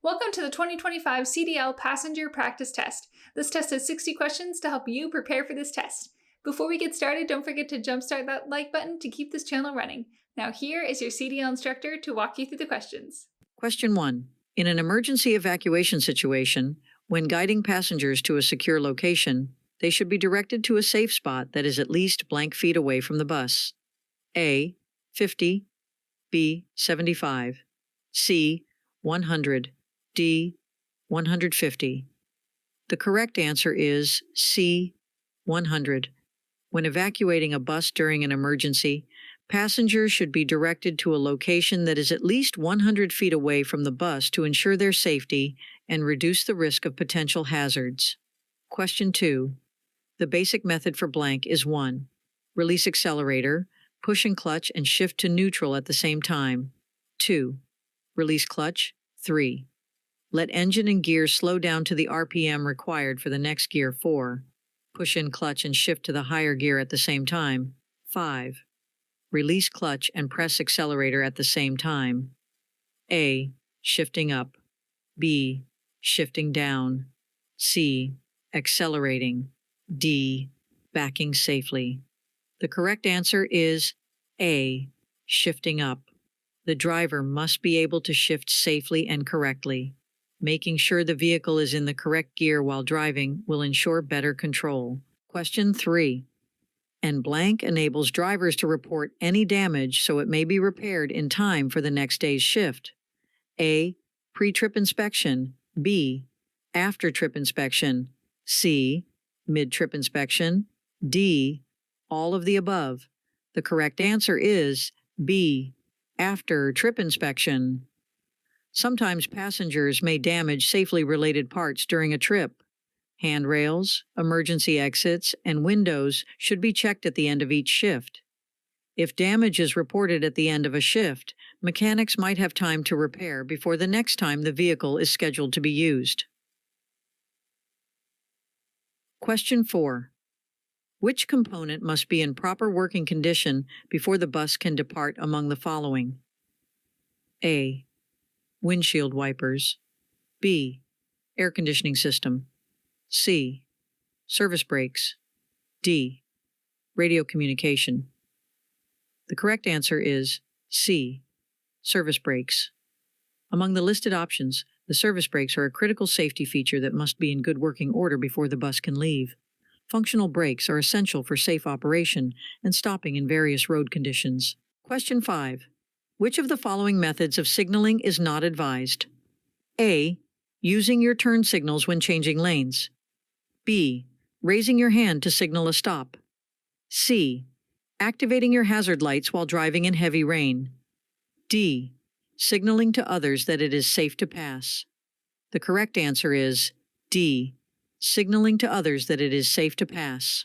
Welcome to the 2025 CDL Passenger Practice Test. This test has 60 questions to help you prepare for this test. Before we get started, don't forget to jumpstart that like button to keep this channel running. Now here is your CDL instructor to walk you through the questions. Question 1. In an emergency evacuation situation, when guiding passengers to a secure location, they should be directed to a safe spot that is at least blank feet away from the bus. A. 50, B. 75, C. 100, D. 150. The correct answer is C. 100. When evacuating a bus during an emergency, passengers should be directed to a location that is at least 100 feet away from the bus to ensure their safety and reduce the risk of potential hazards. Question 2. The basic method for blank is 1. Release accelerator, push and clutch and shift to neutral at the same time. 2. Release clutch. 3. Let engine and gear slow down to the RPM required for the next gear. 4. Push in clutch and shift to the higher gear at the same time. 5. Release clutch and press accelerator at the same time. A. Shifting up. B. Shifting down. C. Accelerating. D. Backing safely. The correct answer is A. Shifting up. The driver must be able to shift safely and correctly. Making sure the vehicle is in the correct gear while driving will ensure better control. Question 3. And blank enables drivers to report any damage so it may be repaired in time for the next day's shift. A. Pre-trip inspection. B. After-trip inspection. C. Mid-trip inspection. D. All of the above. The correct answer is B. After-trip inspection. Sometimes passengers may damage safely related parts during a trip. Handrails, emergency exits, and windows should be checked at the end of each shift. If damage is reported at the end of a shift, mechanics might have time to repair before the next time the vehicle is scheduled to be used. Question 4. Which component must be in proper working condition before the bus can depart among the following? A. Windshield wipers. B. Air conditioning system. C. Service brakes. D. Radio communication. The correct answer is C. Service brakes. Among the listed options, the service brakes are a critical safety feature that must be in good working order before the bus can leave. Functional brakes are essential for safe operation and stopping in various road conditions. Question 5. Which of the following methods of signaling is not advised? A. Using your turn signals when changing lanes. B. Raising your hand to signal a stop. C. Activating your hazard lights while driving in heavy rain. D. Signaling to others that it is safe to pass. The correct answer is D. Signaling to others that it is safe to pass.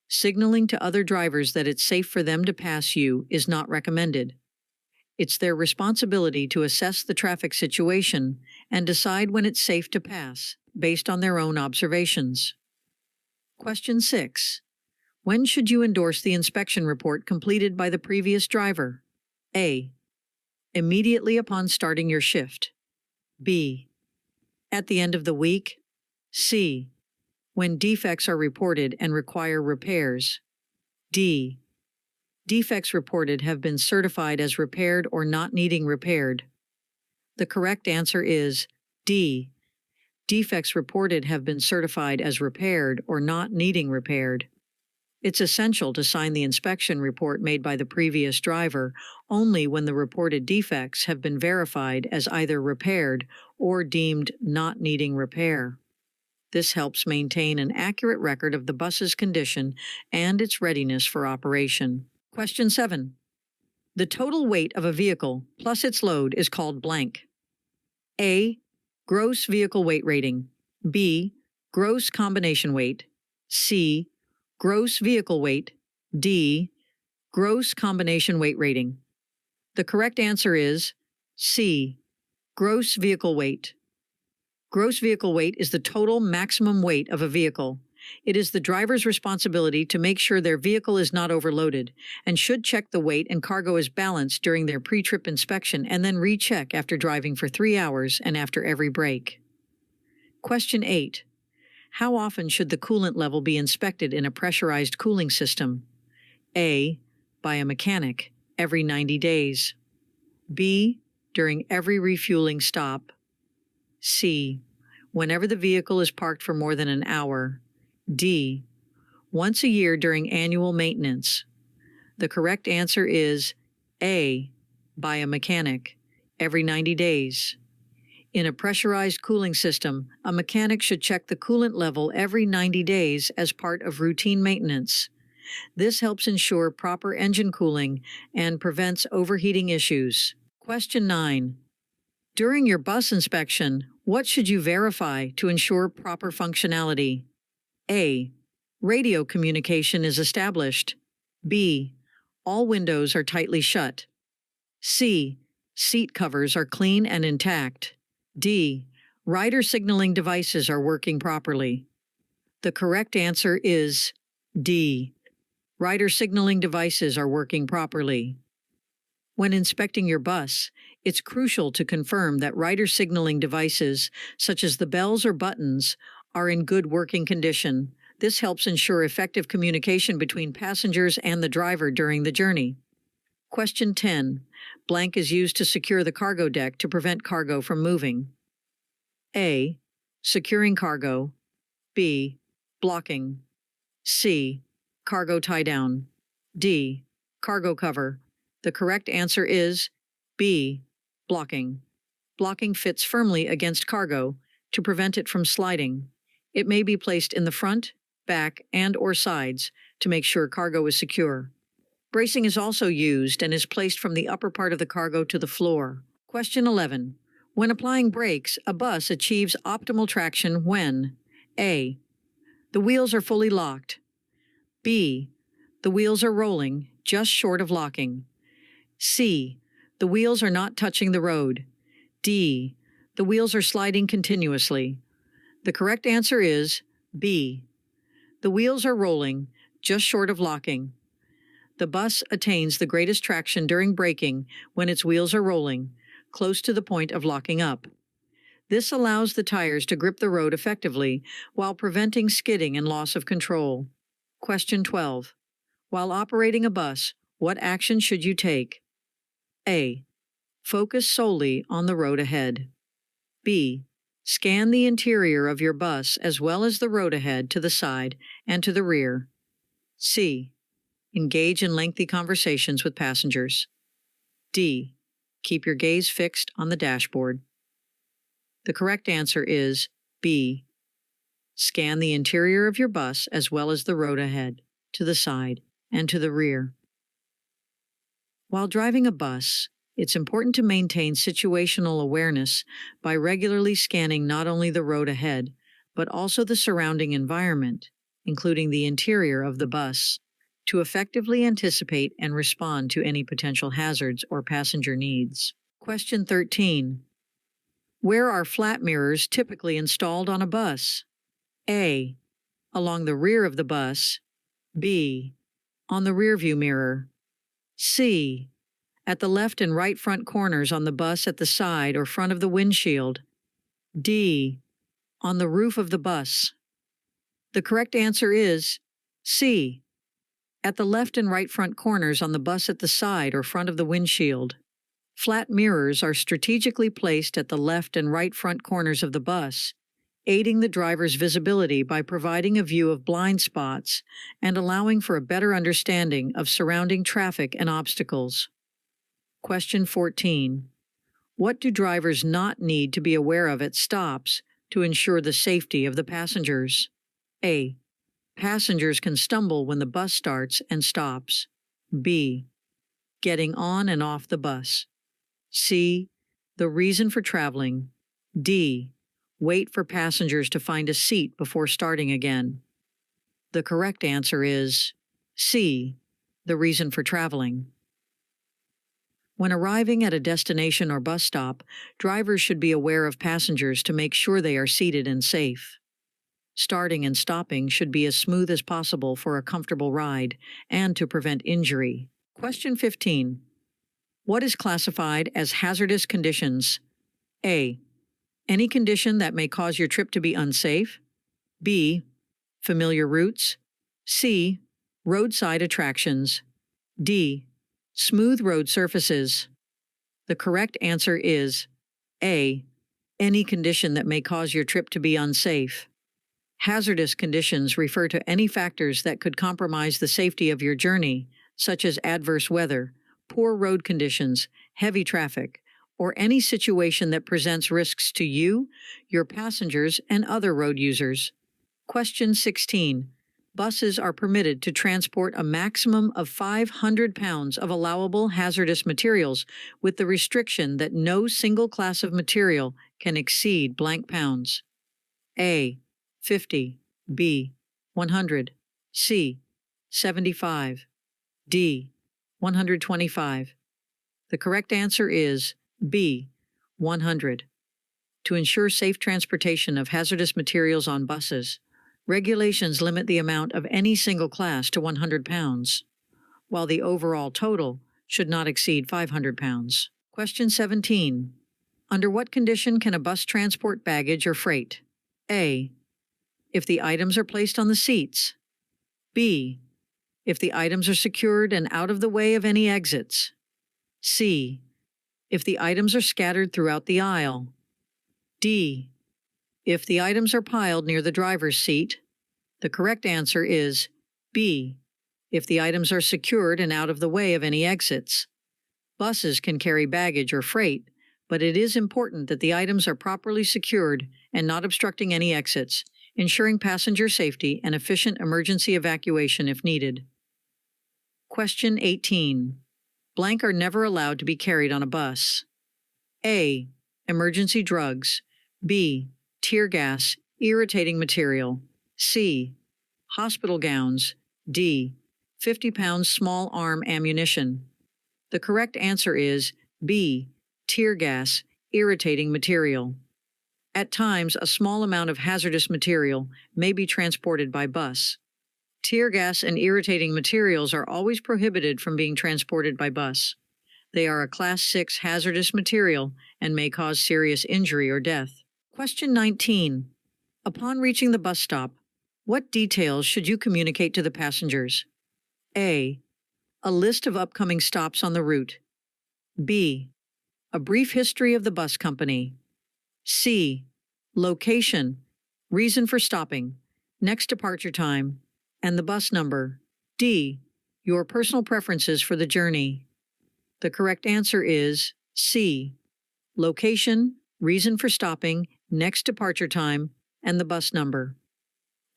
Signaling to other drivers that it's safe for them to pass you is not recommended. It's their responsibility to assess the traffic situation and decide when it's safe to pass, based on their own observations. Question 6. When should you endorse the inspection report completed by the previous driver? A. Immediately upon starting your shift. B. At the end of the week. C. When defects are reported and require repairs. D. Defects reported have been certified as repaired or not needing repaired. The correct answer is D. Defects reported have been certified as repaired or not needing repaired. It's essential to sign the inspection report made by the previous driver only when the reported defects have been verified as either repaired or deemed not needing repair. This helps maintain an accurate record of the bus's condition and its readiness for operation. Question 7. The total weight of a vehicle plus its load is called blank. A. Gross vehicle weight rating. B. Gross combination weight. C. Gross vehicle weight. D. Gross combination weight rating. The correct answer is C. Gross vehicle weight. Gross vehicle weight is the total maximum weight of a vehicle. It is the driver's responsibility to make sure their vehicle is not overloaded and should check the weight and cargo is balanced during their pre-trip inspection and then recheck after driving for 3 hours and after every break. Question 8. How often should the coolant level be inspected in a pressurized cooling system? A. By a mechanic, every 90 days. B. During every refueling stop. C. Whenever the vehicle is parked for more than an hour. D. Once a year during annual maintenance. The correct answer is A. By a mechanic, every 90 days. In a pressurized cooling system, a mechanic should check the coolant level every 90 days as part of routine maintenance. This helps ensure proper engine cooling and prevents overheating issues. Question 9. During your bus inspection, what should you verify to ensure proper functionality? A. Radio communication is established. B. All windows are tightly shut. C. Seat covers are clean and intact. D. Rider signaling devices are working properly. The correct answer is D. Rider signaling devices are working properly. When inspecting your bus, it's crucial to confirm that rider signaling devices, such as the bells or buttons, are in good working condition. This helps ensure effective communication between passengers and the driver during the journey. Question 10. Blank is used to secure the cargo deck to prevent cargo from moving. A. Securing cargo. B. Blocking. C. Cargo tie-down. D. Cargo cover. The correct answer is B. Blocking. Blocking fits firmly against cargo to prevent it from sliding. It may be placed in the front, back, and/or sides to make sure cargo is secure. Bracing is also used and is placed from the upper part of the cargo to the floor. Question 11. When applying brakes, a bus achieves optimal traction when A. The wheels are fully locked. B. The wheels are rolling, just short of locking. C. The wheels are not touching the road. D. The wheels are sliding continuously. The correct answer is B. The wheels are rolling, just short of locking. The bus attains the greatest traction during braking when its wheels are rolling, close to the point of locking up. This allows the tires to grip the road effectively while preventing skidding and loss of control. Question 12. While operating a bus, what action should you take? A. Focus solely on the road ahead. B. Scan the interior of your bus as well as the road ahead to the side and to the rear. C. Engage in lengthy conversations with passengers. D. Keep your gaze fixed on the dashboard. The correct answer is B. Scan the interior of your bus as well as the road ahead, to the side, and to the rear. While driving a bus, it's important to maintain situational awareness by regularly scanning not only the road ahead, but also the surrounding environment, including the interior of the bus, to effectively anticipate and respond to any potential hazards or passenger needs. Question 13. Where are flat mirrors typically installed on a bus? A. Along the rear of the bus. B. On the rearview mirror. C. At the left and right front corners on the bus at the side or front of the windshield. D. On the roof of the bus. The correct answer is C. At the left and right front corners on the bus at the side or front of the windshield. Flat mirrors are strategically placed at the left and right front corners of the bus, aiding the driver's visibility by providing a view of blind spots and allowing for a better understanding of surrounding traffic and obstacles. Question 14. What do drivers not need to be aware of at stops to ensure the safety of the passengers? A. Passengers can stumble when the bus starts and stops. B. Getting on and off the bus. C. The reason for traveling. D. Wait for passengers to find a seat before starting again. The correct answer is C. The reason for traveling. When arriving at a destination or bus stop, drivers should be aware of passengers to make sure they are seated and safe. Starting and stopping should be as smooth as possible for a comfortable ride and to prevent injury. Question 15. What is classified as hazardous conditions? A. Any condition that may cause your trip to be unsafe. B. Familiar routes. C. Roadside attractions. D. Smooth road surfaces. The correct answer is A. Any condition that may cause your trip to be unsafe. Hazardous conditions refer to any factors that could compromise the safety of your journey, such as adverse weather, poor road conditions, heavy traffic, or any situation that presents risks to you, your passengers, and other road users. Question 16. Buses are permitted to transport a maximum of 500 pounds of allowable hazardous materials with the restriction that no single class of material can exceed blank pounds. A. 50. B. 100. C. 75. D. 125. The correct answer is B. 100. To ensure safe transportation of hazardous materials on buses, regulations limit the amount of any single class to 100 pounds, while the overall total should not exceed 500 pounds. Question 17. Under what condition can a bus transport baggage or freight? A. If the items are placed on the seats. B. If the items are secured and out of the way of any exits. C. If the items are scattered throughout the aisle. D. If the items are piled near the driver's seat. The correct answer is B. If the items are secured and out of the way of any exits. Buses can carry baggage or freight, but it is important that the items are properly secured and not obstructing any exits, ensuring passenger safety and efficient emergency evacuation if needed. Question 18. Blank are never allowed to be carried on a bus. A. Emergency drugs. B. Tear gas, irritating material. C. Hospital gowns. D. 50 pounds small arm ammunition. The correct answer is B. Tear gas, irritating material. At times, a small amount of hazardous material may be transported by bus. Tear gas and irritating materials are always prohibited from being transported by bus. They are a Class 6 hazardous material and may cause serious injury or death. Question 19. Upon reaching the bus stop, what details should you communicate to the passengers? A. A list of upcoming stops on the route. B. A brief history of the bus company. C. Location, reason for stopping, next departure time, and the bus number. D. Your personal preferences for the journey. The correct answer is C. Location, reason for stopping, next departure time, and the bus number.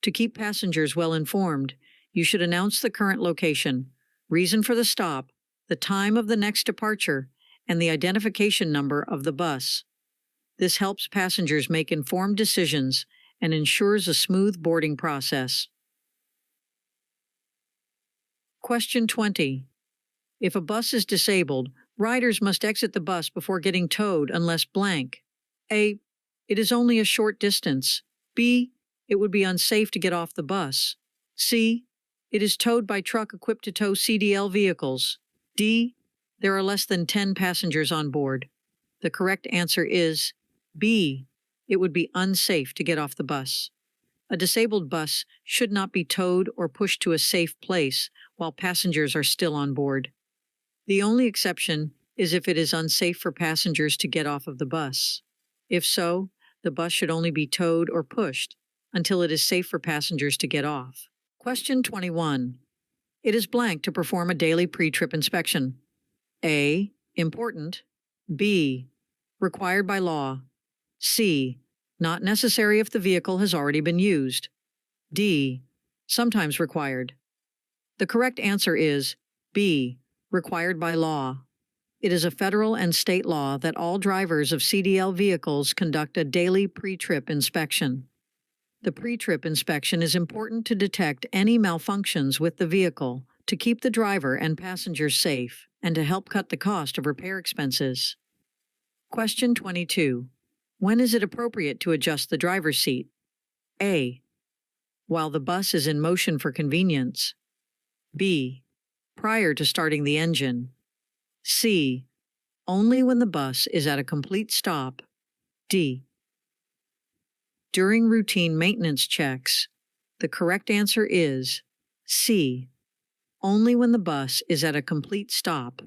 To keep passengers well informed, you should announce the current location, reason for the stop, the time of the next departure, and the identification number of the bus. This helps passengers make informed decisions and ensures a smooth boarding process. Question 20. If a bus is disabled, riders must exit the bus before getting towed unless blank. A. It is only a short distance. B. It would be unsafe to get off the bus. C. It is towed by truck equipped to tow CDL vehicles. D. There are less than 10 passengers on board. The correct answer is B. It would be unsafe to get off the bus. A disabled bus should not be towed or pushed to a safe place while passengers are still on board. The only exception is if it is unsafe for passengers to get off of the bus. If so, the bus should only be towed or pushed until it is safe for passengers to get off. Question 21. It is blank to perform a daily pre-trip inspection. A. Important. B. Required by law. C. Not necessary if the vehicle has already been used. D. Sometimes required. The correct answer is B. Required by law. It is a federal and state law that all drivers of CDL vehicles conduct a daily pre-trip inspection. The pre-trip inspection is important to detect any malfunctions with the vehicle, to keep the driver and passengers safe, and to help cut the cost of repair expenses. Question 22. When is it appropriate to adjust the driver's seat? A. while the bus is in motion for convenience. B. Prior to starting the engine. C. Only when the bus is at a complete stop. D. During routine maintenance checks. The correct answer is C. Only when the bus is at a complete stop.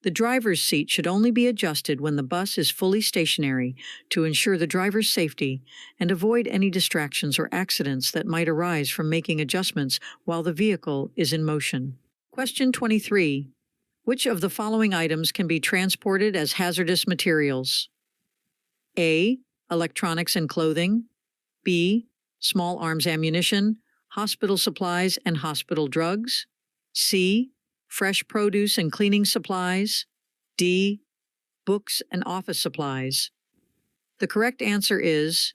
The driver's seat should only be adjusted when the bus is fully stationary to ensure the driver's safety and avoid any distractions or accidents that might arise from making adjustments while the vehicle is in motion. Question 23. Which of the following items can be transported as hazardous materials? A. Electronics and clothing. B. Small arms ammunition, hospital supplies, and hospital drugs. C. Fresh produce and cleaning supplies. D. Books and office supplies. The correct answer is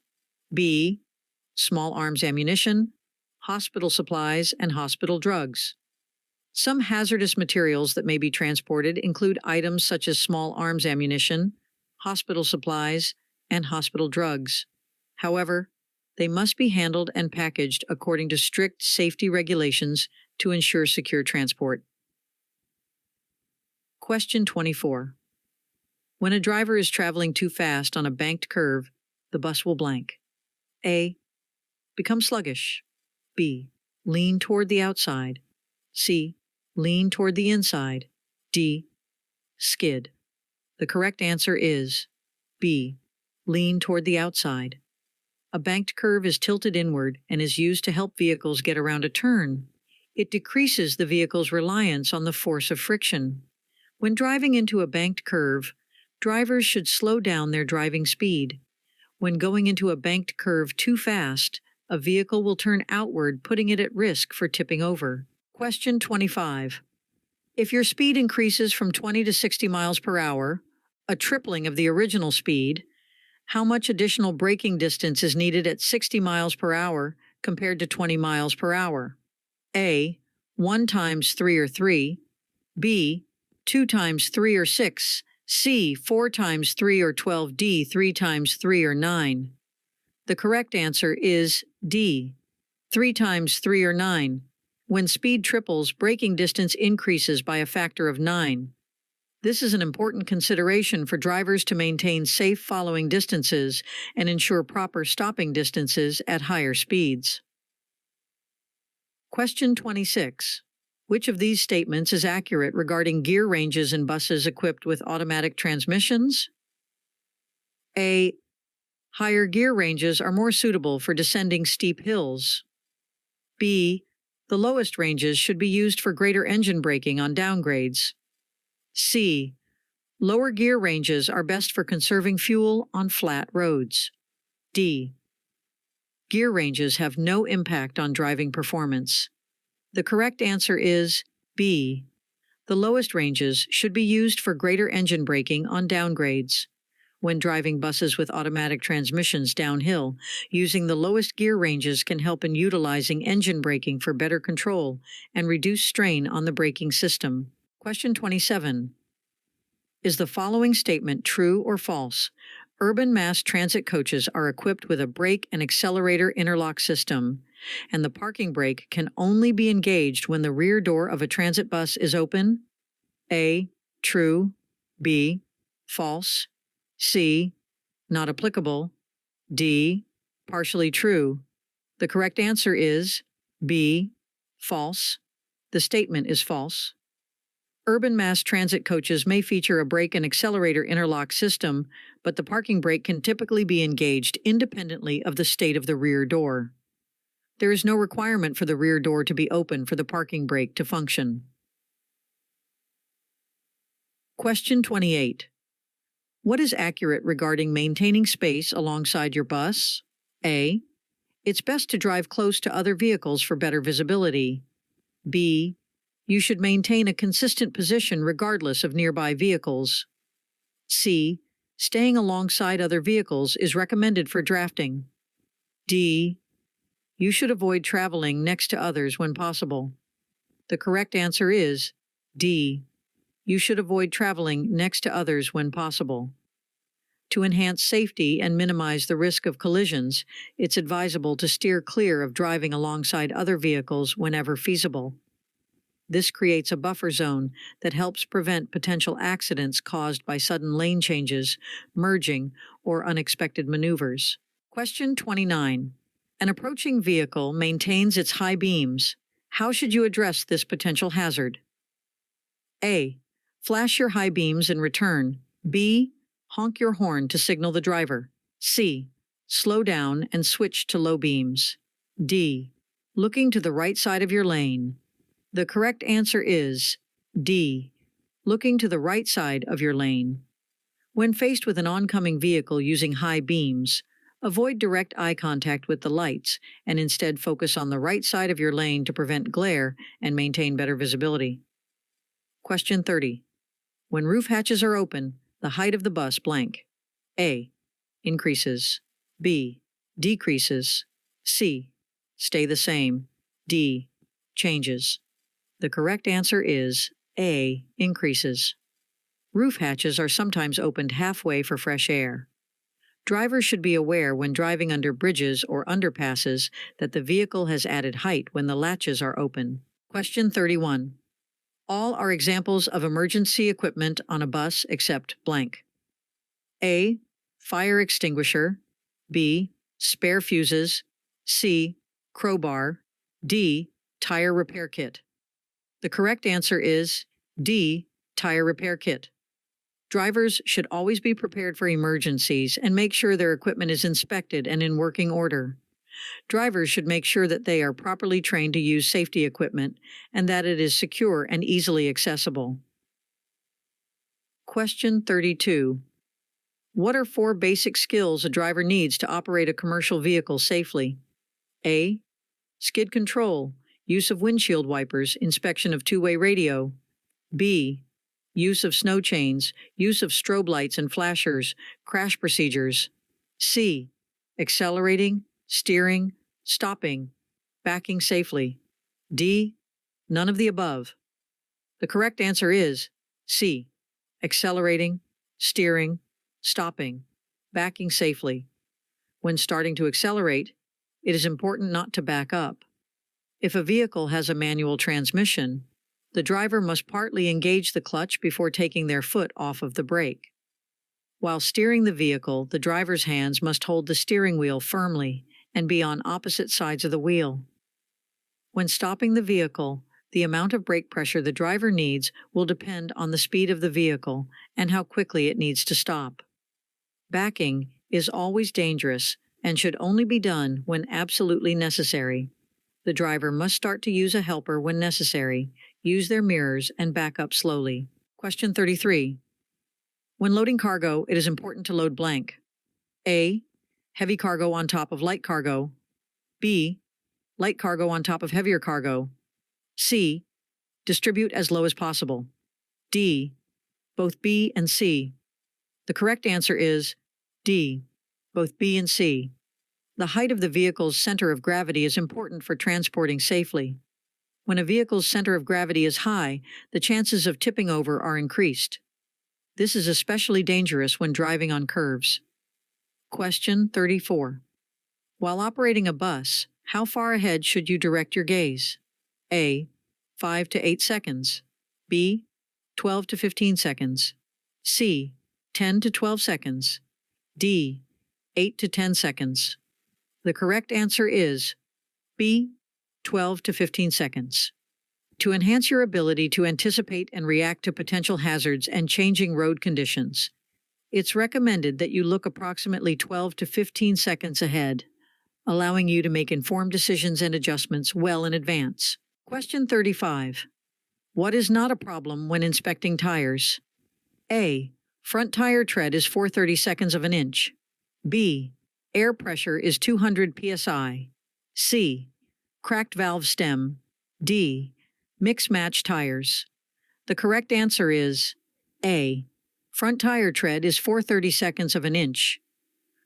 B. Small arms ammunition, hospital supplies, and hospital drugs. Some hazardous materials that may be transported include items such as small arms ammunition, hospital supplies, and hospital drugs. However, they must be handled and packaged according to strict safety regulations to ensure secure transport. Question 24. When a driver is traveling too fast on a banked curve, the bus will blank. A. Become sluggish. B. Lean toward the outside. C. Lean toward the inside. D. Skid. The correct answer is B. Lean toward the outside. A banked curve is tilted inward and is used to help vehicles get around a turn. It decreases the vehicle's reliance on the force of friction. When driving into a banked curve, drivers should slow down their driving speed. When going into a banked curve too fast, a vehicle will turn outward, putting it at risk for tipping over. Question 25. If your speed increases from 20 to 60 miles per hour, a tripling of the original speed, how much additional braking distance is needed at 60 miles per hour compared to 20 miles per hour? A. 1 times 3 or 3. B. 2 times 3 or 6. C. 4 times 3 or 12. D. 3 times 3 or 9. The correct answer is D. 3 times 3 or 9. When speed triples, braking distance increases by a factor of 9. This is an important consideration for drivers to maintain safe following distances and ensure proper stopping distances at higher speeds. Question 26. Which of these statements is accurate regarding gear ranges in buses equipped with automatic transmissions? A. Higher gear ranges are more suitable for descending steep hills. B. The lowest ranges should be used for greater engine braking on downgrades. C. Lower gear ranges are best for conserving fuel on flat roads. D. Gear ranges have no impact on driving performance. The correct answer is B. The lowest ranges should be used for greater engine braking on downgrades. When driving buses with automatic transmissions downhill, using the lowest gear ranges can help in utilizing engine braking for better control and reduce strain on the braking system. Question 27. Is the following statement true or false? Urban mass transit coaches are equipped with a brake and accelerator interlock system, and the parking brake can only be engaged when the rear door of a transit bus is open? A. True. B. False. C. Not applicable. D. Partially true. The correct answer is B. False. The statement is false. Urban mass transit coaches may feature a brake and accelerator interlock system, but the parking brake can typically be engaged independently of the state of the rear door. There is no requirement for the rear door to be open for the parking brake to function. Question 28. What is accurate regarding maintaining space alongside your bus? A. It's best to drive close to other vehicles for better visibility. B. You should maintain a consistent position regardless of nearby vehicles. C. Staying alongside other vehicles is recommended for drafting. D. You should avoid traveling next to others when possible. The correct answer is D. You should avoid traveling next to others when possible. To enhance safety and minimize the risk of collisions, it's advisable to steer clear of driving alongside other vehicles whenever feasible. This creates a buffer zone that helps prevent potential accidents caused by sudden lane changes, merging, or unexpected maneuvers. Question 29. An approaching vehicle maintains its high beams. How should you address this potential hazard? A. Flash your high beams in return. B. Honk your horn to signal the driver. C. Slow down and switch to low beams. D. Looking to the right side of your lane. The correct answer is D. Looking to the right side of your lane. When faced with an oncoming vehicle using high beams, avoid direct eye contact with the lights and instead focus on the right side of your lane to prevent glare and maintain better visibility. Question 30. When roof hatches are open, the height of the bus blank. A. Increases. B. Decreases. C. Stay the same. D. Changes. The correct answer is A. Increases. Roof hatches are sometimes opened halfway for fresh air. Drivers should be aware when driving under bridges or underpasses that the vehicle has added height when the latches are open. Question 31. All are examples of emergency equipment on a bus except blank. A. Fire extinguisher. B. Spare fuses. C. Crowbar. D. Tire repair kit. The correct answer is D. Tire repair kit. Drivers should always be prepared for emergencies and make sure their equipment is inspected and in working order. Drivers should make sure that they are properly trained to use safety equipment and that it is secure and easily accessible. Question 32. What are 4 basic skills a driver needs to operate a commercial vehicle safely? A. Skid control, use of windshield wipers, inspection of two-way radio. B. Use of snow chains, use of strobe lights and flashers, crash procedures. C. Accelerating, steering, stopping, backing safely. D. None of the above. The correct answer is C. Accelerating, steering, stopping, backing safely. When starting to accelerate, it is important not to back up. If a vehicle has a manual transmission, the driver must partly engage the clutch before taking their foot off of the brake. While steering the vehicle, the driver's hands must hold the steering wheel firmly and be on opposite sides of the wheel. When stopping the vehicle, the amount of brake pressure the driver needs will depend on the speed of the vehicle and how quickly it needs to stop. Backing is always dangerous and should only be done when absolutely necessary. The driver must start to use a helper when necessary, use their mirrors, and back up slowly. Question 33. When loading cargo, it is important to load blank. A. Heavy cargo on top of light cargo. B. Light cargo on top of heavier cargo. C. Distribute as low as possible. D. Both B and C. The correct answer is D. Both B and C. The height of the vehicle's center of gravity is important for transporting safely. When a vehicle's center of gravity is high, the chances of tipping over are increased. This is especially dangerous when driving on curves. Question 34. While operating a bus, how far ahead should you direct your gaze? A. 5 to 8 seconds. B. 12 to 15 seconds. C. 10 to 12 seconds. D. 8 to 10 seconds. The correct answer is B. 12 to 15 seconds. To enhance your ability to anticipate and react to potential hazards and changing road conditions, it's recommended that you look approximately 12 to 15 seconds ahead, allowing you to make informed decisions and adjustments well in advance. Question 35. What is not a problem when inspecting tires? A. Front tire tread is 4/32 of an inch. B. Air pressure is 200 psi. C. Cracked valve stem. D. Mix-match tires. The correct answer is A. Front tire tread is 4/32 of an inch.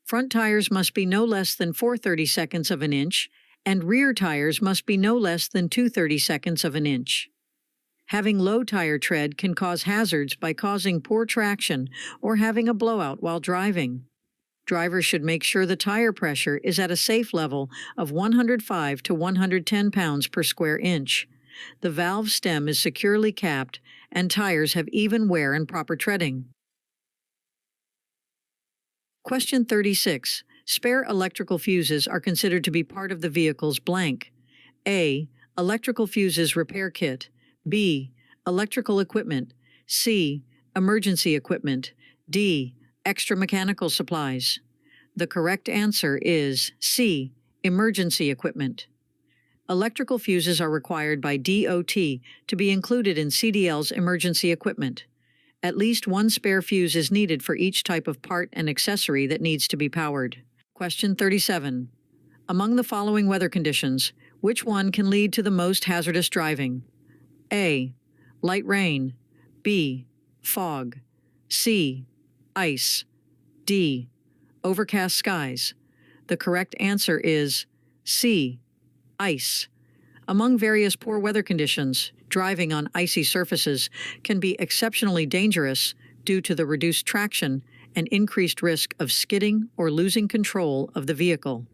Front tires must be no less than 4/32 of an inch, and rear tires must be no less than 2/32 of an inch. Having low tire tread can cause hazards by causing poor traction or having a blowout while driving. Drivers should make sure the tire pressure is at a safe level of 105 to 110 pounds per square inch. The valve stem is securely capped, and tires have even wear and proper treading. Question 36. Spare electrical fuses are considered to be part of the vehicle's blank. A. Electrical fuses repair kit. B. Electrical equipment. C. Emergency equipment. D. Extra mechanical supplies. The correct answer is C. Emergency equipment. Electrical fuses are required by DOT to be included in CDL's emergency equipment. At least one spare fuse is needed for each type of part and accessory that needs to be powered. Question 37. Among the following weather conditions, which one can lead to the most hazardous driving? A. Light rain. B. Fog. C. Ice. D. Overcast skies. The correct answer is C. Ice. Among various poor weather conditions, driving on icy surfaces can be exceptionally dangerous due to the reduced traction and increased risk of skidding or losing control of the vehicle.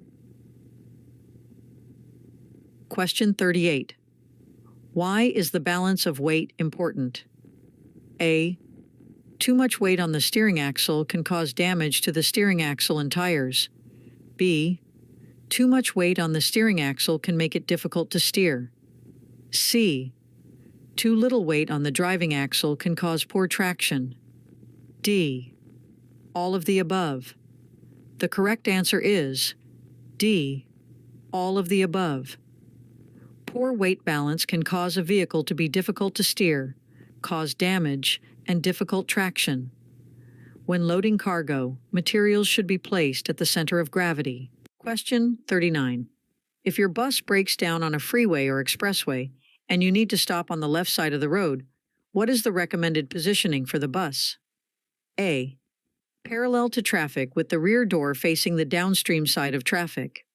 Question 38. Why is the balance of weight important? A. Too much weight on the steering axle can cause damage to the steering axle and tires. B. Too much weight on the steering axle can make it difficult to steer. C. Too little weight on the driving axle can cause poor traction. D. All of the above. The correct answer is D. All of the above. Poor weight balance can cause a vehicle to be difficult to steer, cause damage, and difficult traction. When loading cargo, materials should be placed at the center of gravity. Question 39. If your bus breaks down on a freeway or expressway and you need to stop on the left side of the road, what is the recommended positioning for the bus? A. Parallel to traffic with the rear door facing the downstream side of traffic.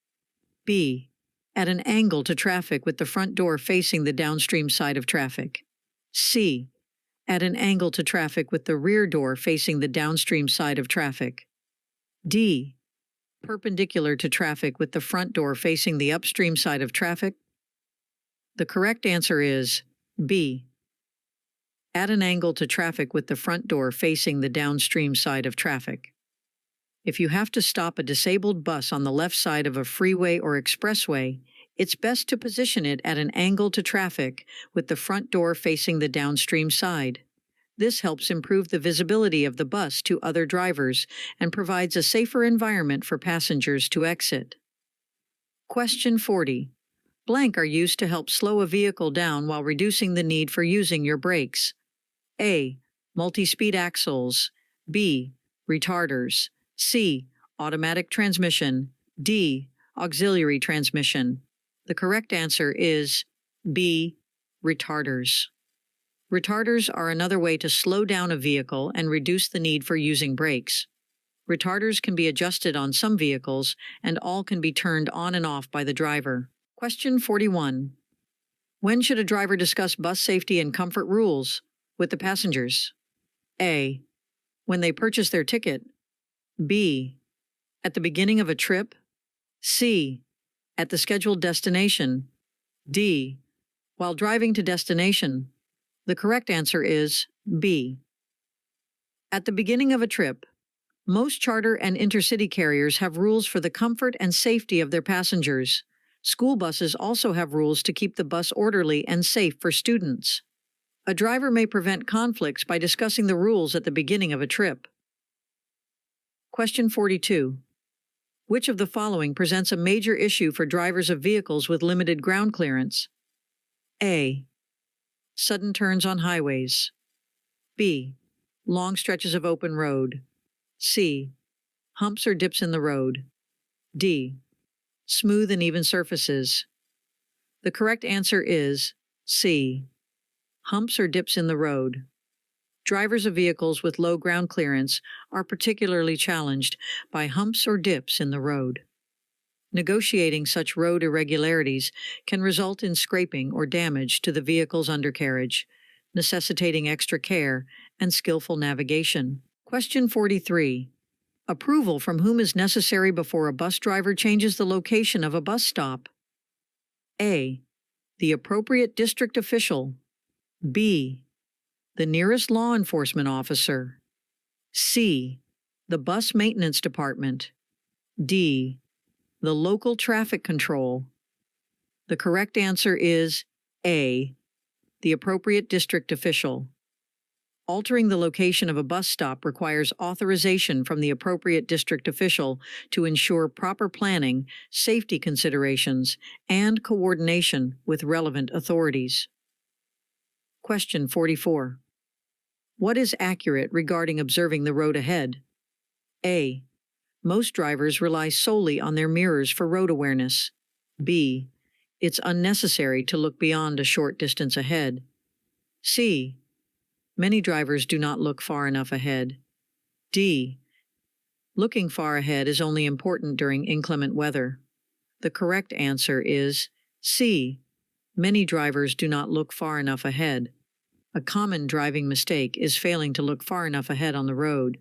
B. At an angle to traffic with the front door facing the downstream side of traffic. C. At an angle to traffic with the rear door facing the downstream side of traffic. D. Perpendicular to traffic with the front door facing the upstream side of traffic. The correct answer is B. At an angle to traffic with the front door facing the downstream side of traffic. If you have to stop a disabled bus on the left side of a freeway or expressway, it's best to position it at an angle to traffic with the front door facing the downstream side. This helps improve the visibility of the bus to other drivers and provides a safer environment for passengers to exit. Question 40. Blank are used to help slow a vehicle down while reducing the need for using your brakes. A. Multi-speed axles. B. Retarders. C. Automatic transmission. D. Auxiliary transmission. The correct answer is B. Retarders. Retarders are another way to slow down a vehicle and reduce the need for using brakes. Retarders can be adjusted on some vehicles, and all can be turned on and off by the driver. Question 41. When should a driver discuss bus safety and comfort rules with the passengers? A. When they purchase their ticket. B. At the beginning of a trip. C. At the scheduled destination. D. While driving to destination. The correct answer is B. At the beginning of a trip. Most charter and intercity carriers have rules for the comfort and safety of their passengers. School buses also have rules to keep the bus orderly and safe for students. A driver may prevent conflicts by discussing the rules at the beginning of a trip. Question 42. Which of the following presents a major issue for drivers of vehicles with limited ground clearance? A. Sudden turns on highways. B. Long stretches of open road. C. Humps or dips in the road. D. Smooth and even surfaces. The correct answer is C. Humps or dips in the road. Drivers of vehicles with low ground clearance are particularly challenged by humps or dips in the road. Negotiating such road irregularities can result in scraping or damage to the vehicle's undercarriage. necessitating extra care and skillful navigation. Question 43. Approval from whom is necessary before a bus driver changes the location of a bus stop? A. The appropriate district official. B. The nearest law enforcement officer. C. The bus maintenance department. D. The local traffic control. The correct answer is A. The appropriate district official. Altering the location of a bus stop requires authorization from the appropriate district official to ensure proper planning, safety considerations, and coordination with relevant authorities. Question 44. What is accurate regarding observing the road ahead? A. Most drivers rely solely on their mirrors for road awareness. B. It's unnecessary to look beyond a short distance ahead. C. Many drivers do not look far enough ahead. D. Looking far ahead is only important during inclement weather. The correct answer is C. Many drivers do not look far enough ahead. A common driving mistake is failing to look far enough ahead on the road.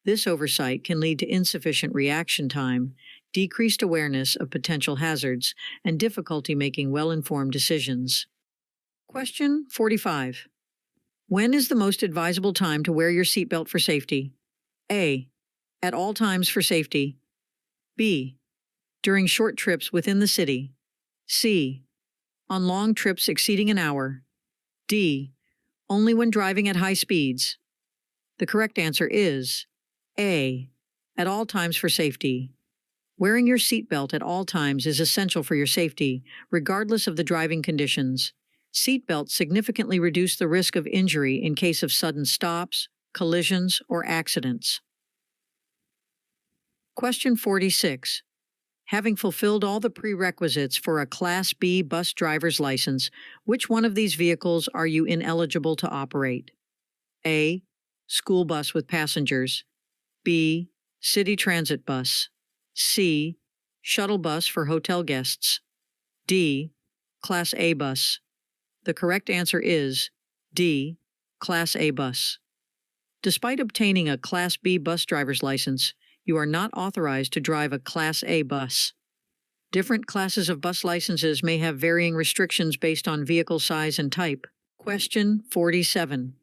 This oversight can lead to insufficient reaction time, decreased awareness of potential hazards, and difficulty making well-informed decisions. Question 45. When is the most advisable time to wear your seatbelt for safety? A. At all times for safety. B. During short trips within the city. C. On long trips exceeding an hour. D. Only when driving at high speeds. The correct answer is A. At all times for safety. Wearing your seatbelt at all times is essential for your safety, regardless of the driving conditions. Seatbelts significantly reduce the risk of injury in case of sudden stops, collisions, or accidents. Question 46. Having fulfilled all the prerequisites for a Class B bus driver's license, which one of these vehicles are you ineligible to operate? A. School bus with passengers. B. City transit bus. C. Shuttle bus for hotel guests. D. Class A bus. The correct answer is D. Class A bus. Despite obtaining a Class B bus driver's license, you are not authorized to drive a Class A bus. Different classes of bus licenses may have varying restrictions based on vehicle size and type. Question 47.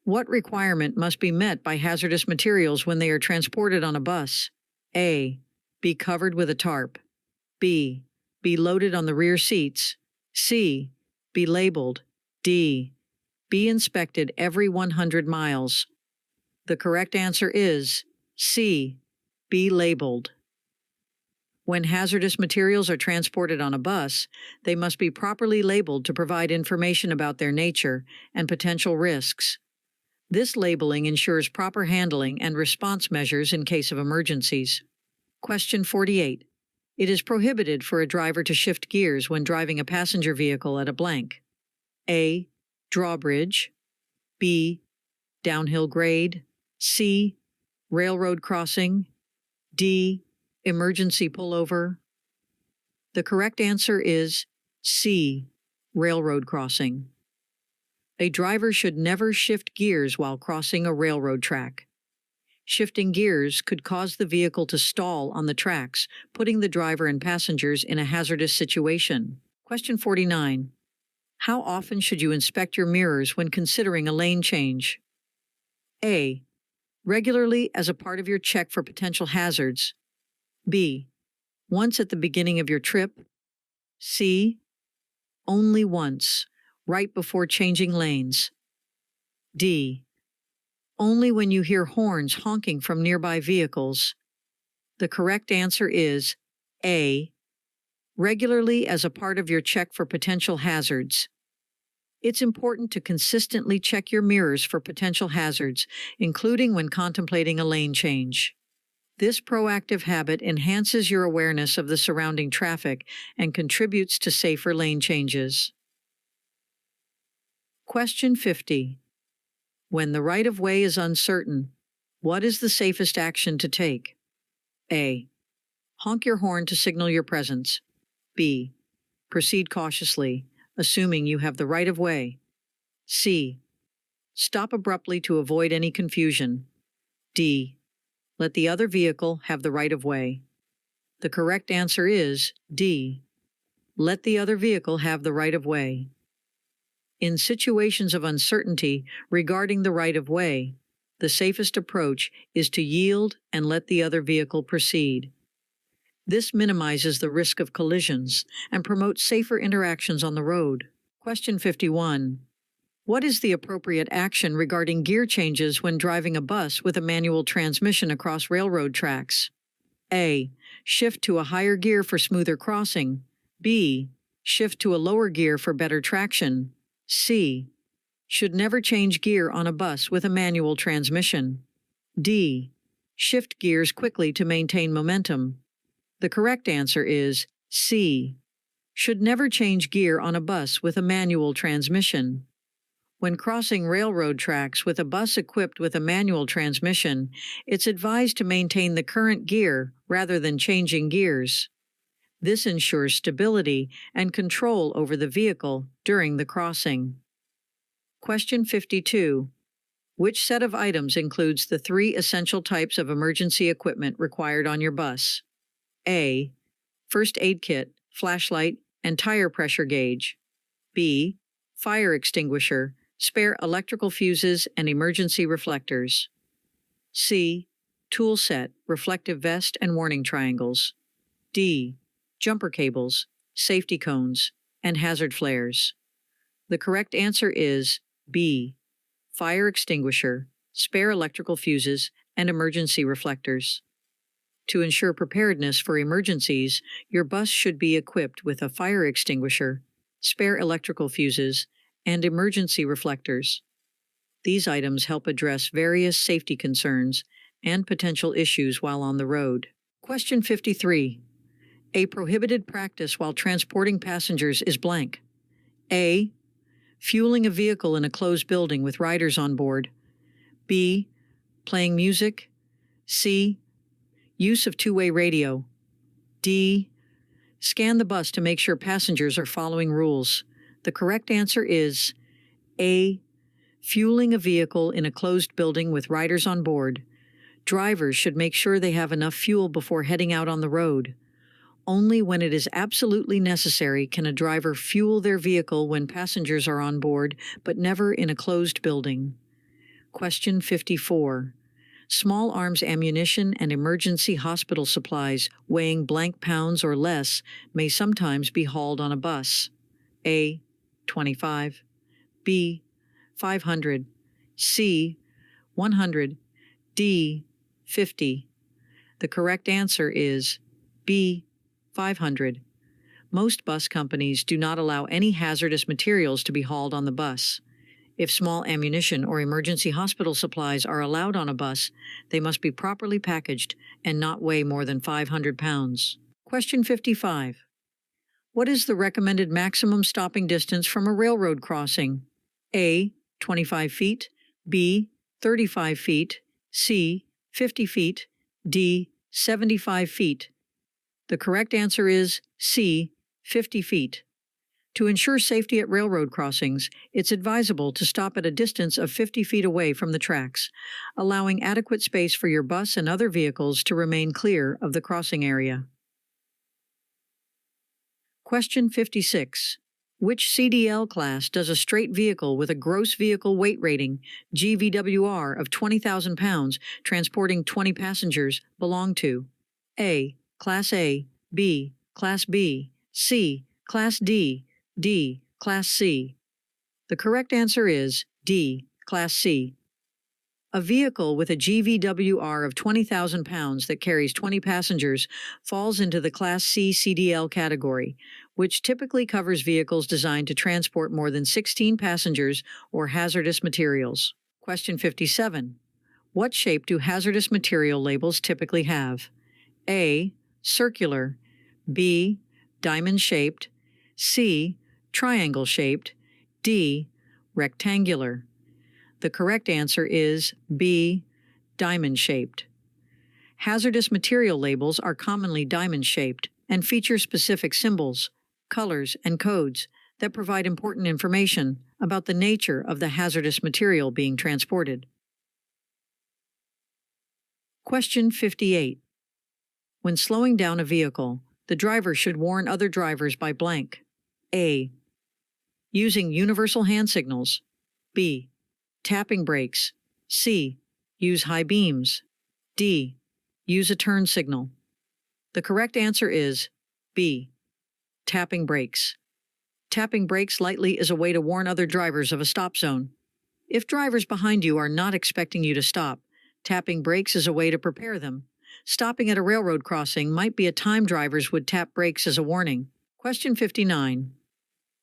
What requirement must be met by hazardous materials when they are transported on a bus? A. Be covered with a tarp. B. Be loaded on the rear seats. C. Be labeled. D. Be inspected every 100 miles. The correct answer is C. Be labeled. When hazardous materials are transported on a bus, they must be properly labeled to provide information about their nature and potential risks. This labeling ensures proper handling and response measures in case of emergencies. Question 48. It is prohibited for a driver to shift gears when driving a passenger vehicle at a blank. A. Drawbridge. B. Downhill grade. C. Railroad crossing. D. Emergency pullover. The correct answer is C. Railroad crossing. A driver should never shift gears while crossing a railroad track. Shifting gears could cause the vehicle to stall on the tracks, putting the driver and passengers in a hazardous situation. Question 49. How often should you inspect your mirrors when considering a lane change? A. Regularly as a part of your check for potential hazards. B. Once at the beginning of your trip. C. Only once, right before changing lanes. D. Only when you hear horns honking from nearby vehicles. The correct answer is A. Regularly as a part of your check for potential hazards. It's important to consistently check your mirrors for potential hazards, including when contemplating a lane change. This proactive habit enhances your awareness of the surrounding traffic and contributes to safer lane changes. Question 50. When the right-of-way is uncertain, what is the safest action to take? A. Honk your horn to signal your presence. B. Proceed cautiously, assuming you have the right-of-way. C. Stop abruptly to avoid any confusion. D. Let the other vehicle have the right of way. The correct answer is D. Let the other vehicle have the right of way. In situations of uncertainty regarding the right of way, the safest approach is to yield and let the other vehicle proceed. This minimizes the risk of collisions and promotes safer interactions on the road. Question 51. What is the appropriate action regarding gear changes when driving a bus with a manual transmission across railroad tracks? A. Shift to a higher gear for smoother crossing. B. Shift to a lower gear for better traction. C. Should never change gear on a bus with a manual transmission. D. Shift gears quickly to maintain momentum. The correct answer is C. Should never change gear on a bus with a manual transmission. When crossing railroad tracks with a bus equipped with a manual transmission, it's advised to maintain the current gear rather than changing gears. This ensures stability and control over the vehicle during the crossing. Question 52. Which set of items includes the 3 essential types of emergency equipment required on your bus? A. First aid kit, flashlight, and tire pressure gauge. B. Fire extinguisher, spare electrical fuses, and emergency reflectors. C. Tool set, reflective vest, and warning triangles. D. Jumper cables, safety cones, and hazard flares. The correct answer is B. Fire extinguisher, spare electrical fuses, and emergency reflectors. To ensure preparedness for emergencies, your bus should be equipped with a fire extinguisher, spare electrical fuses, and emergency reflectors. These items help address various safety concerns and potential issues while on the road. Question 53. A prohibited practice while transporting passengers is blank. A. Fueling a vehicle in a closed building with riders on board. B. Playing music. C. Use of two-way radio. D. Scan the bus to make sure passengers are following rules. The correct answer is A. Fueling a vehicle in a closed building with riders on board. Drivers should make sure they have enough fuel before heading out on the road. Only when it is absolutely necessary can a driver fuel their vehicle when passengers are on board, but never in a closed building. Question 54. Small arms ammunition and emergency hospital supplies weighing blank pounds or less may sometimes be hauled on a bus. A. 25. B. 500. C. 100. D. 50. The correct answer is B. 500. Most bus companies do not allow any hazardous materials to be hauled on the bus. If small ammunition or emergency hospital supplies are allowed on a bus, they must be properly packaged and not weigh more than 500 pounds. Question 55. What is the recommended maximum stopping distance from a railroad crossing? A. 25 feet. B. 35 feet. C. 50 feet. D. 75 feet. The correct answer is C. 50 feet. To ensure safety at railroad crossings, it's advisable to stop at a distance of 50 feet away from the tracks, allowing adequate space for your bus and other vehicles to remain clear of the crossing area. Question 56. Which CDL class does a straight vehicle with a gross vehicle weight rating, GVWR, of 20,000 pounds transporting 20 passengers belong to? A. Class A. B. Class B. C. Class D. D. Class C. The correct answer is D. Class C. A vehicle with a GVWR of 20,000 pounds that carries 20 passengers falls into the Class C CDL category, which typically covers vehicles designed to transport more than 16 passengers or hazardous materials. Question 57. What shape do hazardous material labels typically have? A. Circular. B. Diamond-shaped. C. Triangle-shaped. D. Rectangular. The correct answer is B. Diamond-shaped. Hazardous material labels are commonly diamond-shaped and feature specific symbols, colors, and codes that provide important information about the nature of the hazardous material being transported. Question 58. When slowing down a vehicle, the driver should warn other drivers by blank. A. Using universal hand signals. B. Tapping brakes. C. Use high beams. D. Use a turn signal. The correct answer is B. Tapping brakes. Tapping brakes lightly is a way to warn other drivers of a stop zone. If drivers behind you are not expecting you to stop, tapping brakes is a way to prepare them. Stopping at a railroad crossing might be a time drivers would tap brakes as a warning. Question 59.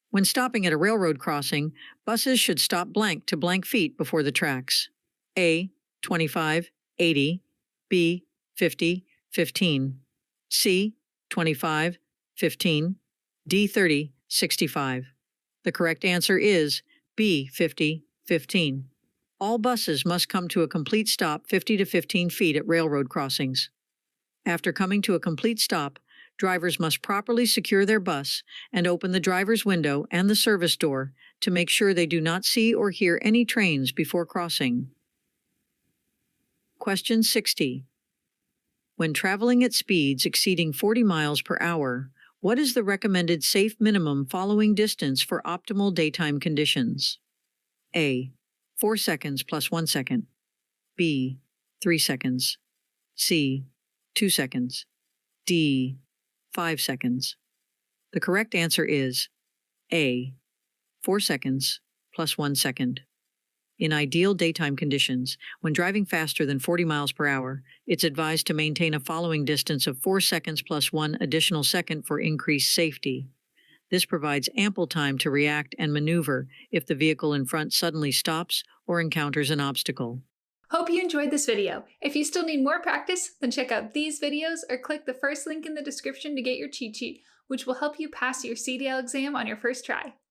When stopping at a railroad crossing, buses should stop blank to blank feet before the tracks. A. 25, 80. B. 50, 15. C. 25, 15. D. 30, 65. The correct answer is B. 50, 15. All buses must come to a complete stop 50 to 15 feet at railroad crossings. After coming to a complete stop, drivers must properly secure their bus and open the driver's window and the service door to make sure they do not see or hear any trains before crossing. Question 60. When traveling at speeds exceeding 40 miles per hour, what is the recommended safe minimum following distance for optimal daytime conditions? A. 4 seconds plus 1 second. B. 3 seconds. C. 2 seconds. D. 5 seconds. The correct answer is A. 4 seconds plus 1 second. In ideal daytime conditions, when driving faster than 40 miles per hour, it's advised to maintain a following distance of 4 seconds plus 1 additional second for increased safety. This provides ample time to react and maneuver if the vehicle in front suddenly stops or encounters an obstacle. Hope you enjoyed this video. If you still need more practice, then check out these videos or click the first link in the description to get your cheat sheet, which will help you pass your CDL exam on your first try.